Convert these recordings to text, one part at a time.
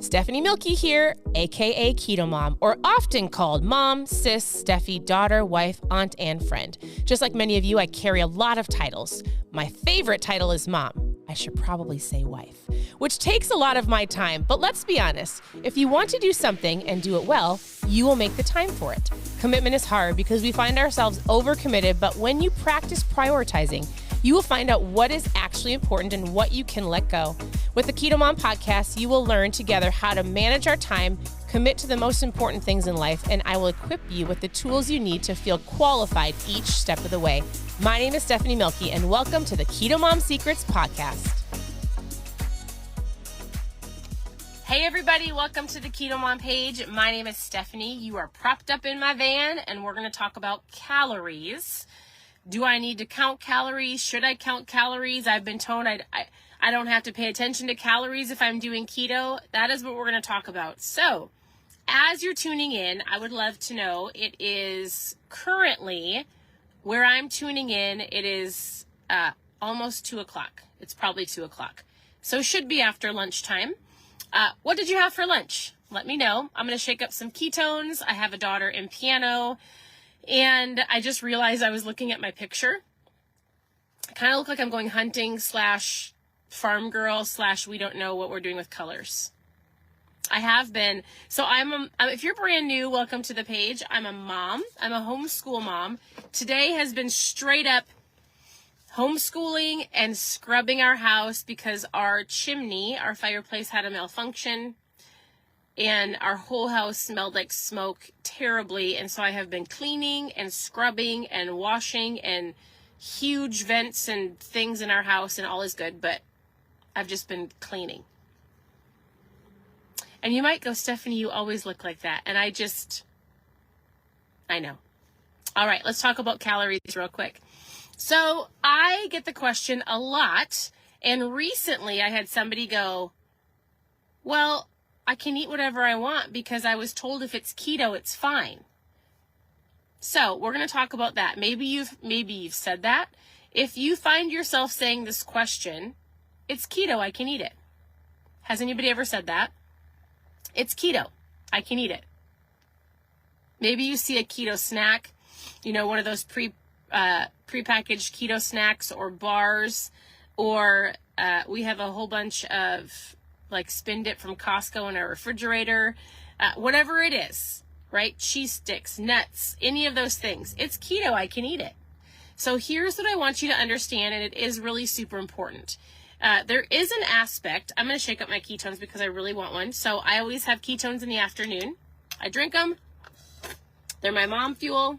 Stephanie Milky here, aka KetoMOM, or often called mom, sis, Steffi, daughter, wife, aunt, and friend. Just like many of you, I carry a lot of titles. My favorite title is mom. I should probably say wife, which takes a lot of my time. But let's be honest, if you want to do something and do it well, you will make the time for it. Commitment is hard because we find ourselves overcommitted, but when you practice prioritizing, you will find out what is actually important and what you can let go. With the KetoMOM podcast, you will learn together how to manage our time, commit to the most important things in life, and I will equip you with the tools you need to feel qualified each step of the way. My name is Stephanie Milky, and welcome to the KetoMOM Secrets podcast. Hey everybody, welcome to the KetoMOM page. My name is Stephanie. You are propped up in my van, and we're going to talk about calories. Do I need to count calories? Should I count calories? I've been told I don't have to pay attention to calories if I'm doing keto. That is what we're going to talk about. So, as you're tuning in, I would love to know, it is currently, where I'm tuning in, it is almost 2 o'clock. It's probably 2 o'clock. So, it should be after lunchtime. What did you have for lunch? Let me know. I'm going to shake up some ketones. I have a daughter in piano. And I just realized I was looking at my picture. I kind of look like I'm going hunting / farm girl / we don't know what we're doing with colors. I have been. So if you're brand new, welcome to the page. I'm a mom. I'm a homeschool mom. Today has been straight up homeschooling and scrubbing our house because our chimney, our fireplace had a malfunction. And our whole house smelled like smoke terribly. And so I have been cleaning and scrubbing and washing and huge vents and things in our house, and all is good. But I've just been cleaning. And you might go, Stephanie, you always look like that. And I know. All right, let's talk about calories real quick. So I get the question a lot. And recently I had somebody go, well, I can eat whatever I want because I was told if it's keto, it's fine. So we're going to talk about that. Maybe you've said that. If you find yourself saying this question, it's keto, I can eat it. Has anybody ever said that? It's keto, I can eat it. Maybe you see a keto snack, one of those prepackaged keto snacks or bars, or we have a whole bunch of like Spin Dip from Costco in our refrigerator, whatever it is, right? Cheese sticks, nuts, any of those things. It's keto, I can eat it. So here's what I want you to understand, and it is really super important. There is an aspect, I'm going to shake up my ketones because I really want one. So I always have ketones in the afternoon. I drink them. They're my mom fuel.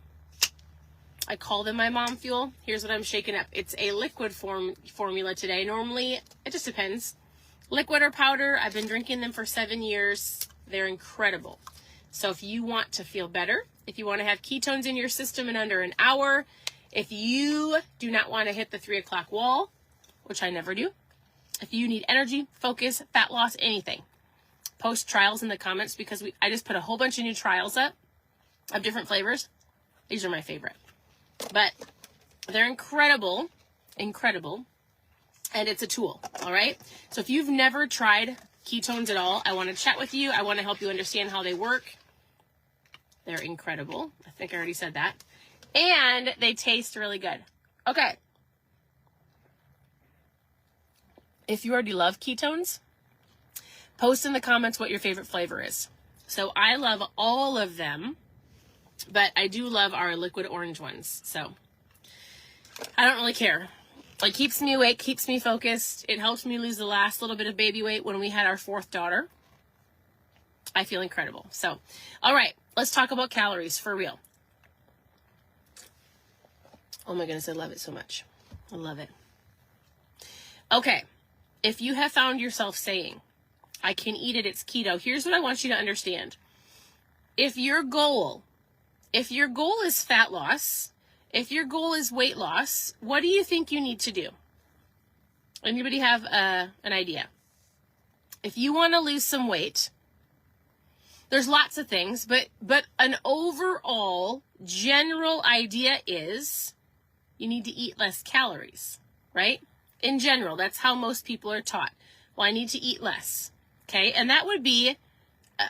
I call them my mom fuel. Here's what I'm shaking up. It's a liquid formula today. Normally, it just depends. Liquid or powder, I've been drinking them for 7 years. They're incredible. So if you want to feel better, if you want to have ketones in your system in under an hour, if you do not want to hit the 3 o'clock wall, which I never do, if you need energy, focus, fat loss, anything, post trials in the comments because I just put a whole bunch of new trials up of different flavors. These are my favorite. But they're incredible. And it's a tool, all right? So if you've never tried ketones at all, I want to chat with you. I want to help you understand how they work. They're incredible. I think I already said that. And they taste really good. Okay. If you already love ketones, post in the comments what your favorite flavor is. So I love all of them, but I do love our liquid orange ones. So I don't really care. It keeps me awake, keeps me focused. It helps me lose the last little bit of baby weight when we had our 4th daughter. I feel incredible. So, all right, let's talk about calories for real. Oh my goodness, I love it so much. I love it. Okay, if you have found yourself saying, I can eat it, it's keto, here's what I want you to understand. If your goal is fat loss, if your goal is weight loss, what do you think you need to do? Anybody have an idea? If you want to lose some weight, there's lots of things, but an overall general idea is you need to eat less calories, right? In general, that's how most people are taught. Well, I need to eat less. Okay. And that would be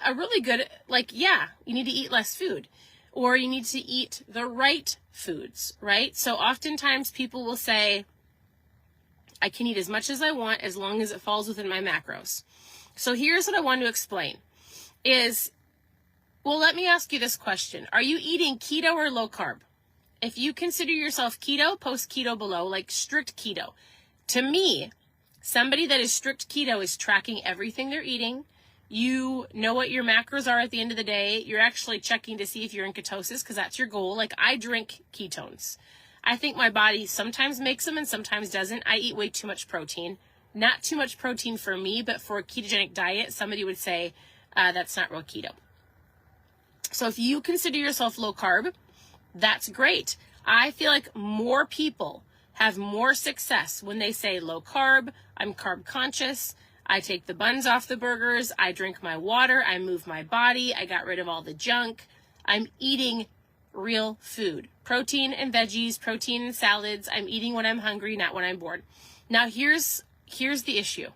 a really good, like, yeah, you need to eat less food, or you need to eat the right foods, right? So oftentimes people will say, I can eat as much as I want as long as it falls within my macros. So here's what I want to explain is, well, let me ask you this question. Are you eating keto or low carb? If you consider yourself keto, post keto below, like strict keto. To me, somebody that is strict keto is tracking everything they're eating. You know what your macros are at the end of the day. You're actually checking to see if you're in ketosis because that's your goal. Like, I drink ketones. I think my body sometimes makes them and sometimes doesn't. I eat way too much protein. Not too much protein for me, but for a ketogenic diet, somebody would say that's not real keto. So if you consider yourself low carb, that's great. I feel like more people have more success when they say low carb, I'm carb conscious, I take the buns off the burgers, I drink my water, I move my body, I got rid of all the junk, I'm eating real food. Protein and veggies, protein and salads, I'm eating when I'm hungry, not when I'm bored. Now here's the issue,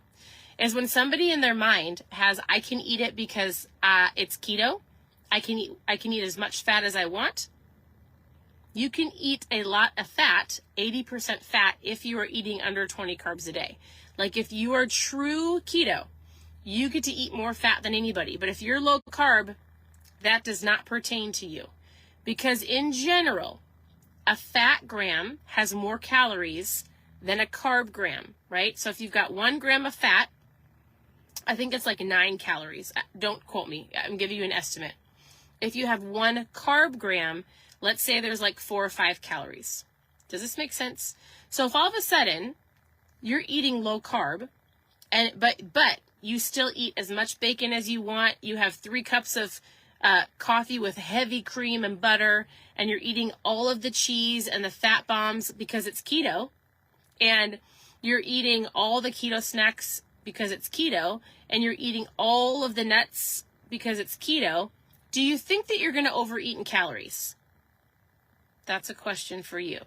is when somebody in their mind has, I can eat it because it's keto, I can eat as much fat as I want. You can eat a lot of fat, 80% fat, if you are eating under 20 carbs a day. Like, if you are true keto, you get to eat more fat than anybody. But if you're low carb, that does not pertain to you. Because in general, a fat gram has more calories than a carb gram, right? So if you've got 1 gram of fat, I think it's like 9 calories. Don't quote me. I'm giving you an estimate. If you have 1 carb gram, let's say there's like 4 or 5 calories. Does this make sense? So if all of a sudden you're eating low carb, but you still eat as much bacon as you want, you have 3 cups of coffee with heavy cream and butter, and you're eating all of the cheese and the fat bombs because it's keto, and you're eating all the keto snacks because it's keto, and you're eating all of the nuts because it's keto, do you think that you're going to overeat in calories? That's a question for you.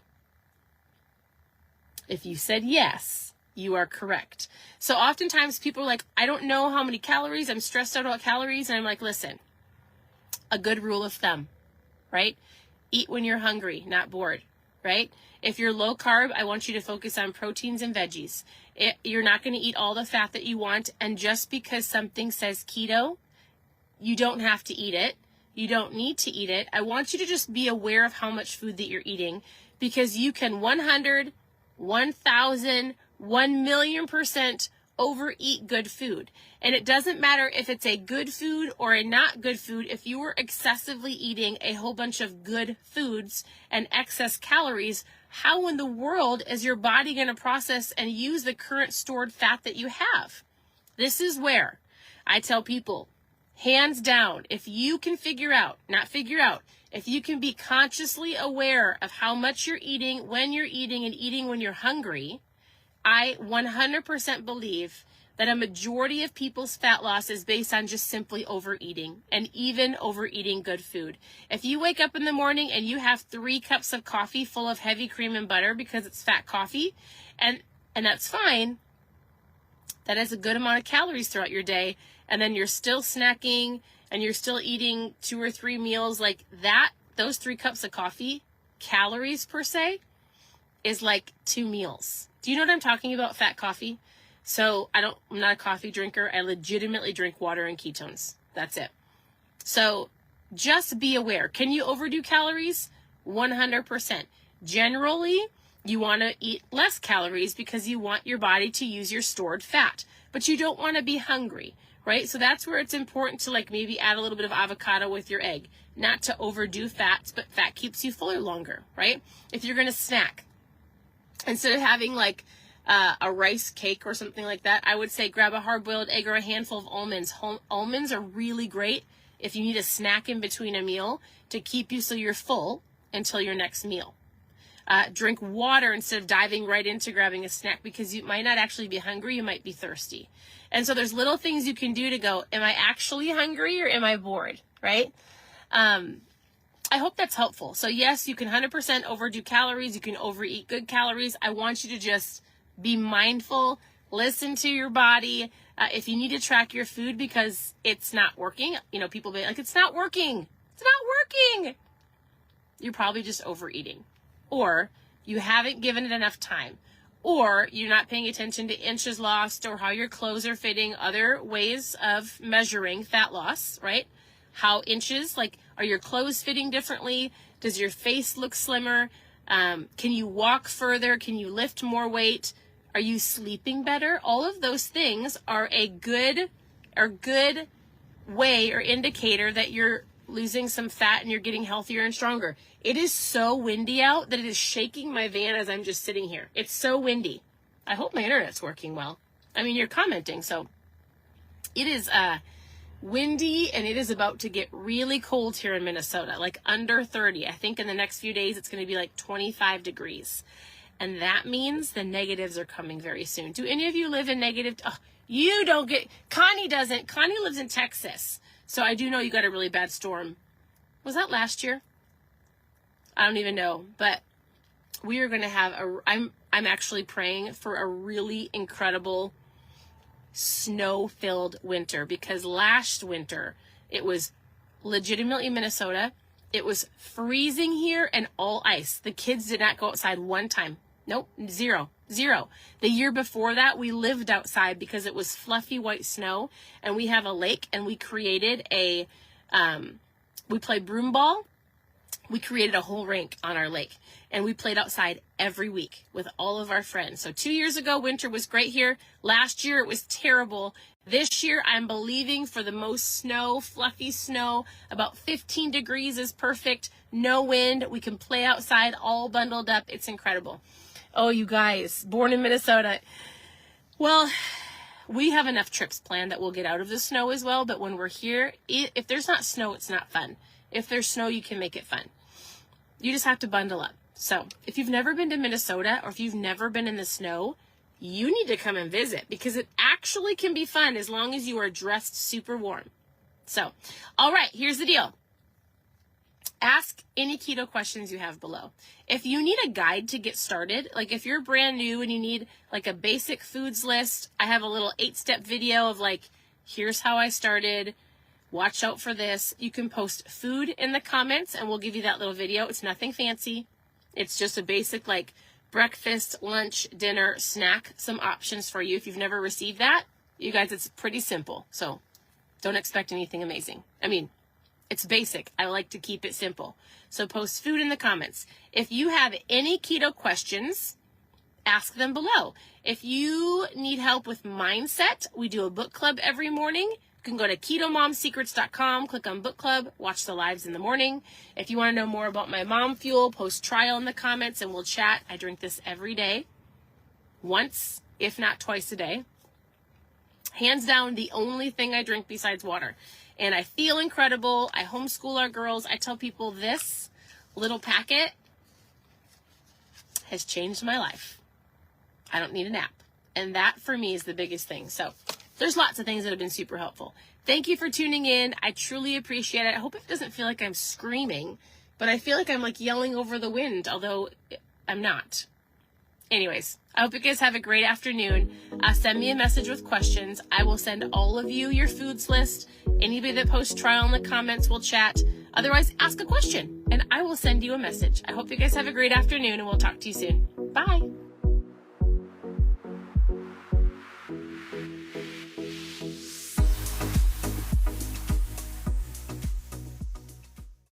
If you said yes, you are correct. So oftentimes people are like, I don't know how many calories, I'm stressed out about calories, and I'm like, listen, a good rule of thumb, right? Eat when you're hungry, not bored, right? If you're low carb, I want you to focus on proteins and veggies. You're not going to eat all the fat that you want, and just because something says keto, you don't have to eat it. You don't need to eat it. I want you to just be aware of how much food that you're eating, because you can 100, 1,000, 1,000,000% overeat good food. And it doesn't matter if it's a good food or a not good food. If you were excessively eating a whole bunch of good foods and excess calories, how in the world is your body going to process and use the current stored fat that you have? This is where I tell people, hands down, if you can if you can be consciously aware of how much you're eating, when you're eating, and eating when you're hungry, I 100% believe that a majority of people's fat loss is based on just simply overeating, and even overeating good food. If you wake up in the morning and you have 3 cups of coffee full of heavy cream and butter because it's fat coffee, and that's fine, that is a good amount of calories throughout your day, and then you're still snacking and you're still eating 2 or 3 meals like that, those 3 cups of coffee, calories per se, is like 2 meals. Do you know what I'm talking about, fat coffee? So I'm not a coffee drinker. I legitimately drink water and ketones. That's it. So just be aware. Can you overdo calories? 100%. Generally, you want to eat less calories because you want your body to use your stored fat, but you don't want to be hungry, right? So that's where it's important to like maybe add a little bit of avocado with your egg, not to overdo fats, but fat keeps you fuller longer, right? If you're going to snack, instead of having like a rice cake or something like that, I would say grab a hard-boiled egg or a handful of almonds. Almonds are really great if you need a snack in between a meal to keep you so you're full until your next meal. Drink water instead of diving right into grabbing a snack, because you might not actually be hungry, you might be thirsty. And so there's little things you can do to go, am I actually hungry or am I bored, right? I hope that's helpful. So yes, you can 100% overdo calories. You can overeat good calories. I want you to just be mindful Listen to your body. If you need to track your food because it's not working, people be like, it's not working. It's not working. You're probably just overeating, or you haven't given it enough time, or you're not paying attention to inches lost or how your clothes are fitting, other ways of measuring fat loss, right? How inches, like, are your clothes fitting differently? Does your face look slimmer? Can you walk further? Can you lift more weight? Are you sleeping better? All of those things are a good way or indicator that you're losing some fat and you're getting healthier and stronger. It is so windy out that it is shaking my van as I'm just sitting here. It's so windy. I hope my internet's working well. I mean, you're commenting, so it is windy, and it is about to get really cold here in Minnesota, like under 30. I think in the next few days it's going to be like 25 degrees. And that means the negatives are coming very soon. Do any of you live in negative? Oh, you don't get, Connie doesn't. Connie lives in Texas. So I do know you got a really bad storm. Was that last year? I don't even know. But we are going to have I'm actually praying for a really incredible snow-filled winter, because last winter it was legitimately Minnesota. It was freezing here and all ice. The kids did not go outside one time. Nope, zero. The year before that, we lived outside because it was fluffy white snow, and we have a lake, and we created we played broom ball. We created a whole rink on our lake, and we played outside every week with all of our friends. So 2 years ago, winter was great here. Last year, it was terrible. This year, I'm believing for the most snow, fluffy snow. About 15 degrees is perfect. No wind. We can play outside all bundled up. It's incredible. Oh, you guys, born in Minnesota. Well, we have enough trips planned that we'll get out of the snow as well. But when we're here, if there's not snow, it's not fun. If there's snow, you can make it fun. You just have to bundle up. So if you've never been to Minnesota, or if you've never been in the snow, you need to come and visit, because it actually can be fun as long as you are dressed super warm. So, all right, here's the deal. Ask any keto questions you have below. If you need a guide to get started, like if you're brand new and you need like a basic foods list, I have a little 8-step video of like, here's how I started. Watch out for this. You can post food in the comments and we'll give you that little video. It's nothing fancy. It's just a basic like breakfast, lunch, dinner, snack, some options for you. If you've never received that, you guys, it's pretty simple. So don't expect anything amazing. I mean, it's basic. I like to keep it simple. So post food in the comments. If you have any keto questions, ask them below. If you need help with mindset, we do a book club every morning. You can go to KetoMomSecrets.com, click on book club, watch the lives in the morning. If you want to know more about my mom fuel, post trial in the comments and we'll chat. I drink this every day, once, if not twice a day. Hands down, the only thing I drink besides water. And I feel incredible. I homeschool our girls. I tell people this little packet has changed my life. I don't need a nap. And that for me is the biggest thing. So there's lots of things that have been super helpful. Thank you for tuning in. I truly appreciate it. I hope it doesn't feel like I'm screaming, but I feel like I'm like yelling over the wind, although I'm not. Anyways, I hope you guys have a great afternoon. Send me a message with questions. I will send all of you your foods list. Anybody that posts trial in the comments will chat. Otherwise, ask a question and I will send you a message. I hope you guys have a great afternoon and we'll talk to you soon. Bye.